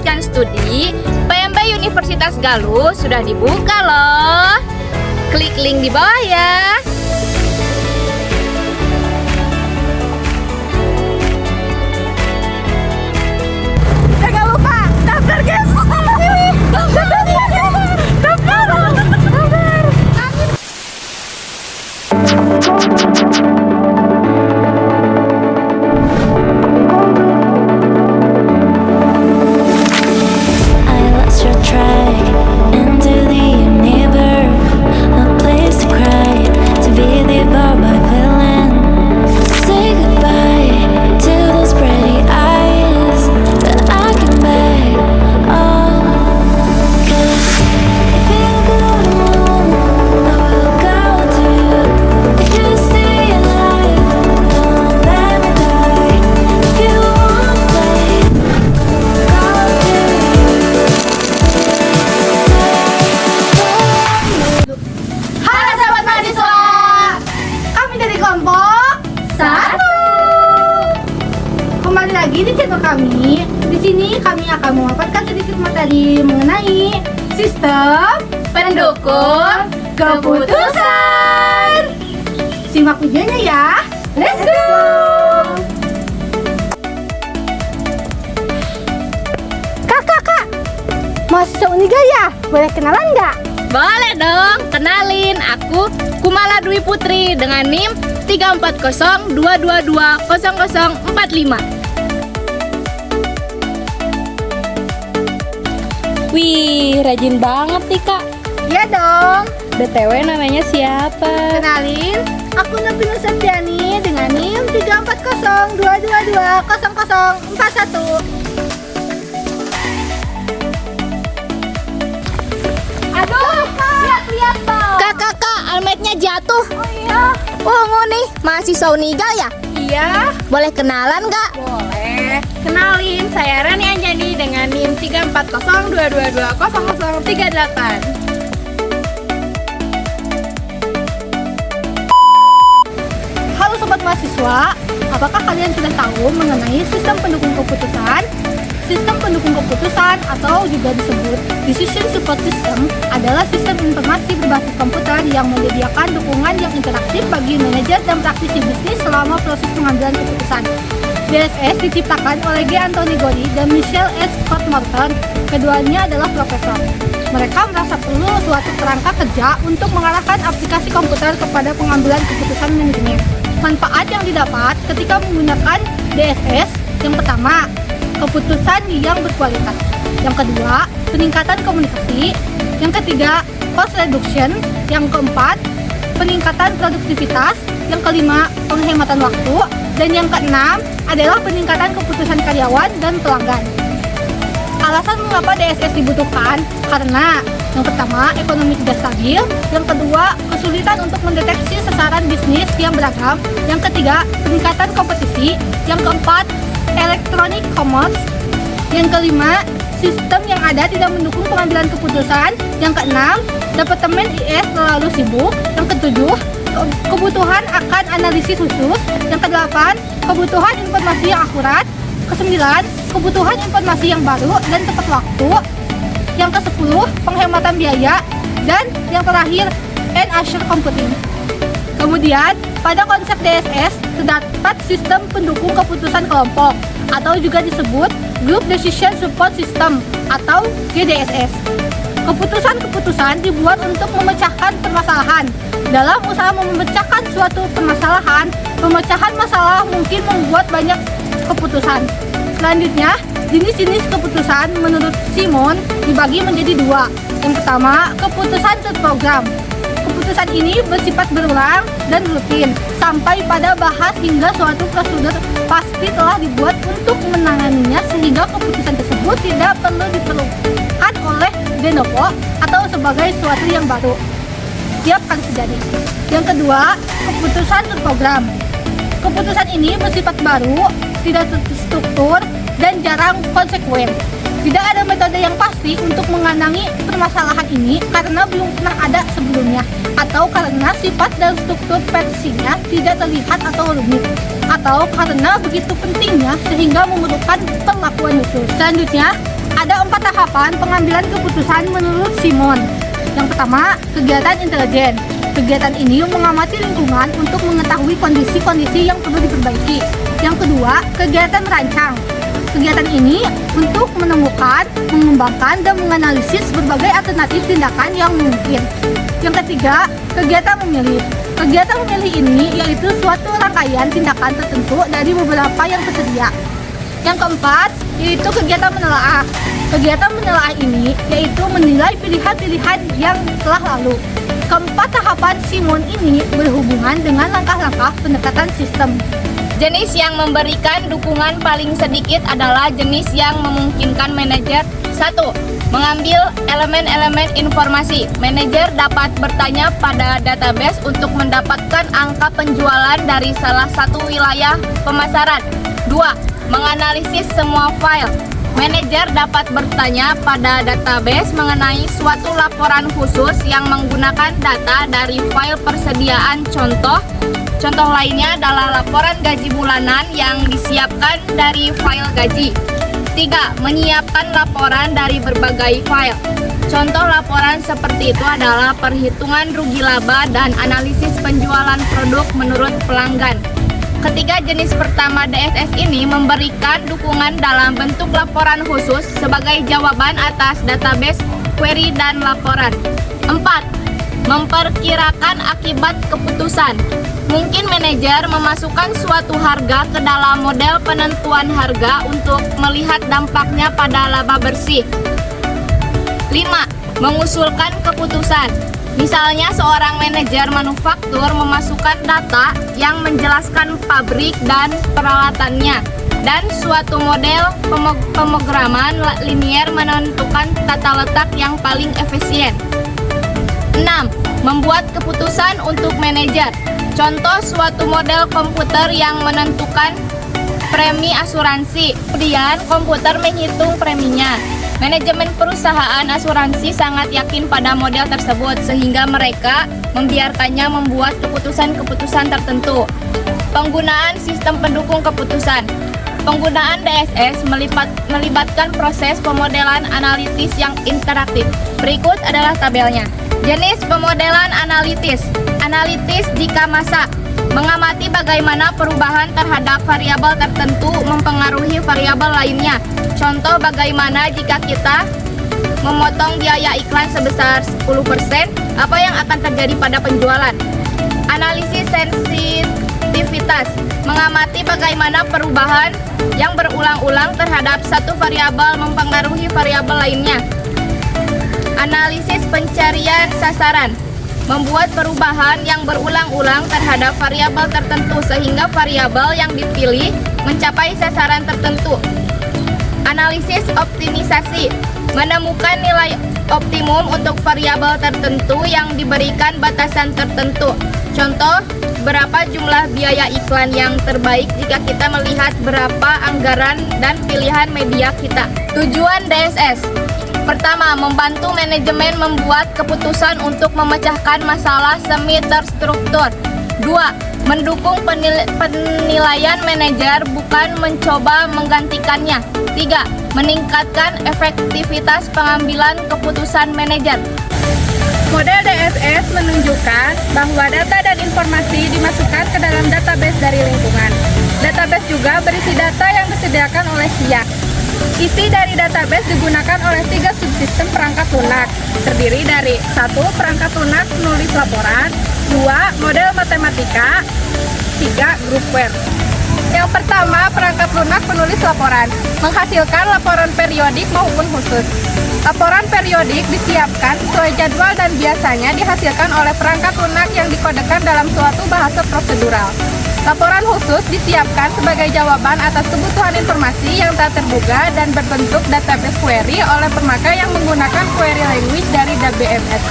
melanjutkan studi, PMB Universitas Galuh sudah dibuka loh. Klik link di bawah ya. Jangan lupa daftar guys. Kembali lagi di channel kami. Di sini kami akan memaparkan sedikit materi mengenai sistem pendukung keputusan. Simak videonya ya. Let's go. Kak, mahasiswa Uniga ya? Boleh kenalan nggak? Boleh dong, kenalin, aku Kumala Dwi Putri dengan NIM 34022200045. Wih, rajin banget nih kak. Iya dong. BTW namanya siapa? Kenalin, aku Novina Septiani dengan NIM 34022200041. Aduh, lihat dong. Kak, almetnya jatuh. Oh iya. Nih, mahasiswa Uniga ya? Iya. Boleh kenalan nggak? Boleh. Kenalin, saya Rani Anjani dengan NIM 34022200038. Halo sobat mahasiswa, apakah kalian sudah tahu mengenai sistem pendukung keputusan? Sistem pendukung keputusan atau juga disebut Decision Support System adalah sistem informasi berbasis komputer yang menyediakan dukungan yang interaktif bagi manajer dan praktisi bisnis selama proses pengambilan keputusan. DSS diciptakan oleh G. Anthony Gori dan Michelle S. Scott Morton. Keduanya adalah profesor. Mereka merasa perlu suatu kerangka kerja untuk mengarahkan aplikasi komputer kepada pengambilan keputusan manajemen. Manfaat yang didapat ketika menggunakan DSS: yang pertama, keputusan yang berkualitas. Yang kedua, peningkatan komunikasi. Yang ketiga, cost reduction. Yang keempat, peningkatan produktivitas. Yang kelima, penghematan waktu. Dan yang keenam adalah peningkatan keputusan karyawan dan pelanggan. Alasan mengapa DSS dibutuhkan karena yang pertama, ekonomi tidak stabil. Yang kedua, kesulitan untuk mendeteksi sasaran bisnis yang beragam. Yang ketiga, peningkatan kompetisi. Yang keempat, electronic commerce. Yang kelima, sistem yang ada tidak mendukung pengambilan keputusan. Yang keenam, departemen IS terlalu sibuk. Yang ketujuh, kebutuhan akan analisis khusus. Yang kedelapan, kebutuhan informasi yang akurat. Kesembilan, kebutuhan informasi yang baru dan tepat waktu. Yang kesepuluh, penghematan biaya. Dan yang terakhir, and assure computing. Kemudian, pada konsep DSS terdapat sistem pendukung keputusan kelompok atau juga disebut Group Decision Support System atau GDSS. Keputusan-keputusan dibuat untuk memecahkan permasalahan. Dalam usaha memecahkan suatu permasalahan, pemecahan masalah mungkin membuat banyak keputusan. Selanjutnya, jenis-jenis keputusan menurut Simon dibagi menjadi dua. Yang pertama, keputusan terprogram. Keputusan ini bersifat berulang dan rutin sampai pada bahas hingga suatu prosedur pasti telah dibuat untuk menanganinya sehingga keputusan tersebut tidak perlu diperlukan oleh de novo atau sebagai suatu yang baru setiap kali terjadi. Yang kedua, keputusan terprogram. Keputusan ini bersifat baru, tidak terstruktur, dan jarang konsekuen. Tidak ada metode yang pasti untuk mengenangi permasalahan ini karena belum pernah ada sebelumnya, atau karena sifat dan struktur versinya tidak terlihat atau rumit, atau karena begitu pentingnya sehingga memerlukan perlakuan khusus. Selanjutnya, Ada 4 tahapan pengambilan keputusan menurut Simon. Yang pertama, kegiatan intelijen. Kegiatan ini mengamati lingkungan untuk mengetahui kondisi-kondisi yang perlu diperbaiki. Yang kedua, kegiatan merancang. Kegiatan ini untuk menemukan, mengembangkan, dan menganalisis berbagai alternatif tindakan yang mungkin. Yang ketiga, kegiatan memilih. Kegiatan memilih ini yaitu suatu rangkaian tindakan tertentu dari beberapa yang tersedia. Yang keempat, yaitu kegiatan menelaah. Kegiatan menelaah ini yaitu menilai pilihan-pilihan yang telah lalu. Keempat tahapan Simon ini berhubungan dengan langkah-langkah pendekatan sistem. Jenis yang memberikan dukungan paling sedikit adalah jenis yang memungkinkan manajer 1. Mengambil elemen-elemen informasi. Manajer dapat bertanya pada database untuk mendapatkan angka penjualan dari salah satu wilayah pemasaran. 2. Menganalisis semua file. Manajer dapat bertanya pada database mengenai suatu laporan khusus yang menggunakan data dari file persediaan contoh. Contoh lainnya adalah laporan gaji bulanan yang disiapkan dari file gaji. 3. Menyiapkan laporan dari berbagai file. Contoh laporan seperti itu adalah perhitungan rugi laba dan analisis penjualan produk menurut pelanggan. Ketiga jenis pertama DSS ini memberikan dukungan dalam bentuk laporan khusus sebagai jawaban atas database, query, dan laporan. 4. Memperkirakan akibat keputusan. Mungkin manajer memasukkan suatu harga ke dalam model penentuan harga untuk melihat dampaknya pada laba bersih. 5. Mengusulkan keputusan. Misalnya seorang manajer manufaktur memasukkan data yang menjelaskan pabrik dan peralatannya, dan suatu model pemrograman linier menentukan tata letak yang paling efisien. 6. Membuat keputusan untuk manajer. Contoh suatu model komputer yang menentukan premi asuransi. Kemudian komputer menghitung preminya. Manajemen perusahaan asuransi sangat yakin pada model tersebut sehingga mereka membiarkannya membuat keputusan-keputusan tertentu. Penggunaan sistem pendukung keputusan. Penggunaan DSS melibatkan proses pemodelan analitis yang interaktif. Berikut adalah tabelnya. Jenis pemodelan analitis. Analitis jika masa. Mengamati bagaimana perubahan terhadap variabel tertentu mempengaruhi variabel lainnya. Contoh bagaimana jika kita memotong biaya iklan sebesar 10%, apa yang akan terjadi pada penjualan. Analisis sensitivitas. Mengamati bagaimana perubahan yang berulang-ulang terhadap satu variabel mempengaruhi variabel lainnya. Analisis pencarian sasaran. Membuat perubahan yang berulang-ulang terhadap variabel tertentu sehingga variabel yang dipilih mencapai sasaran tertentu. Analisis optimisasi. Menemukan nilai optimum untuk variabel tertentu yang diberikan batasan tertentu. Contoh, berapa jumlah biaya iklan yang terbaik jika kita melihat berapa anggaran dan pilihan media kita. Tujuan DSS. Pertama, membantu manajemen membuat keputusan untuk memecahkan masalah semi terstruktur. 2. Mendukung penilaian manajer, bukan mencoba menggantikannya. 3. Meningkatkan efektivitas pengambilan keputusan manajer. Model DSS menunjukkan bahwa data dan informasi dimasukkan ke dalam database dari lingkungan. Database juga berisi data yang disediakan oleh SIA. Isi dari database digunakan oleh 3 subsistem perangkat lunak, terdiri dari 1. Perangkat lunak penulis laporan, 2. Model matematika, 3. Groupware. Yang pertama, perangkat lunak penulis laporan, menghasilkan laporan periodik maupun khusus. Laporan periodik disiapkan sesuai jadwal dan biasanya dihasilkan oleh perangkat lunak yang dikodekan dalam suatu bahasa prosedural. Laporan khusus disiapkan sebagai jawaban atas kebutuhan informasi yang tak terduga dan berbentuk database query oleh pemakai yang menggunakan query language dari DBMS.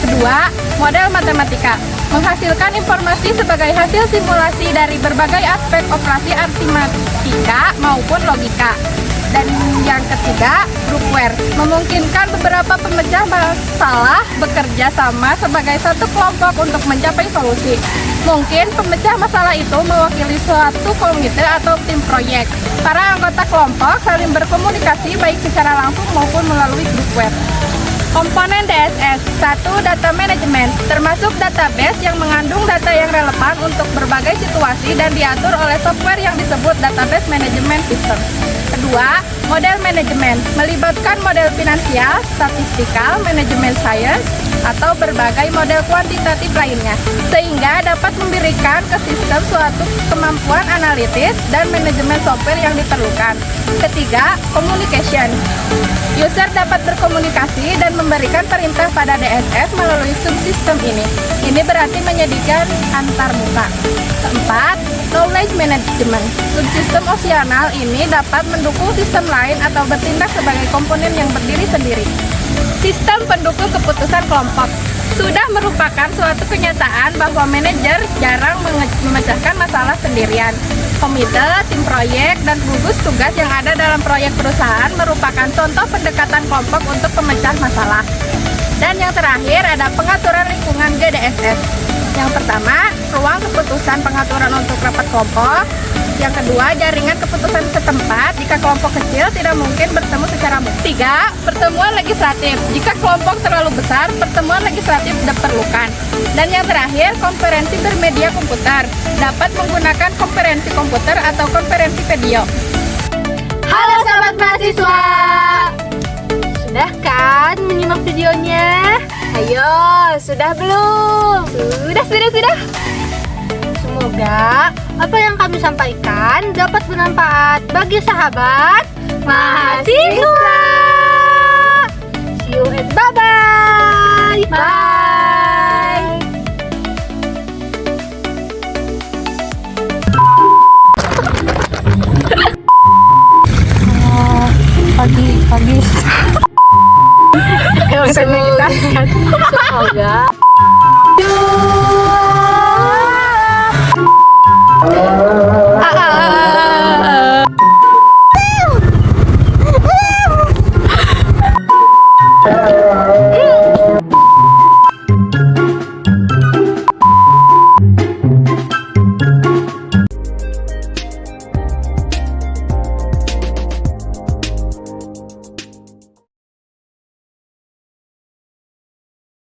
Kedua, model matematika menghasilkan informasi sebagai hasil simulasi dari berbagai aspek operasi aritmatika maupun logika. Dan yang ketiga, groupware, memungkinkan beberapa pemecah masalah bekerja sama sebagai satu kelompok untuk mencapai solusi. Mungkin pemecah masalah itu mewakili suatu komite atau tim proyek. Para anggota kelompok saling berkomunikasi baik secara langsung maupun melalui groupware. Komponen DSS. 1. Data management, termasuk database yang mengandung data yang relevan untuk berbagai situasi dan diatur oleh software yang disebut database management system. Kedua, model manajemen, melibatkan model finansial, statistikal, manajemen science, atau berbagai model kuantitatif lainnya, sehingga dapat memberikan ke sistem suatu kemampuan analitis dan manajemen software yang diperlukan. Ketiga, communication. User dapat berkomunikasi dan memberikan perintah pada DSS melalui subsistem ini. Ini berarti menyediakan antarmuka. Keempat, knowledge management. Subsistem opsional ini dapat mendukung sistem lain atau bertindak sebagai komponen yang berdiri sendiri. Sistem pendukung keputusan kelompok sudah merupakan suatu kenyataan bahwa manajer jarang memecahkan masalah sendirian. Komite, tim proyek, dan gugus tugas yang ada dalam proyek perusahaan merupakan contoh pendekatan kelompok untuk pemecah masalah. Dan yang terakhir ada pengaturan lingkungan GDSS. Yang pertama, ruang keputusan pengaturan untuk rapat kelompok. Yang kedua, jaringan keputusan setempat jika kelompok kecil tidak mungkin bertemu secara umum. 3. Pertemuan legislatif. Jika kelompok terlalu besar, pertemuan legislatif diperlukan. Dan yang terakhir, konferensi bermedia komputer. Dapat menggunakan konferensi komputer atau konferensi video. Halo sahabat mahasiswa, sudah kan menyimak videonya? Ayo, sudah belum? Sudah. Semoga apa yang kami sampaikan dapat bermanfaat bagi sahabat Mahasiswa. See you and bye-bye. Bye. Pagi. Semoga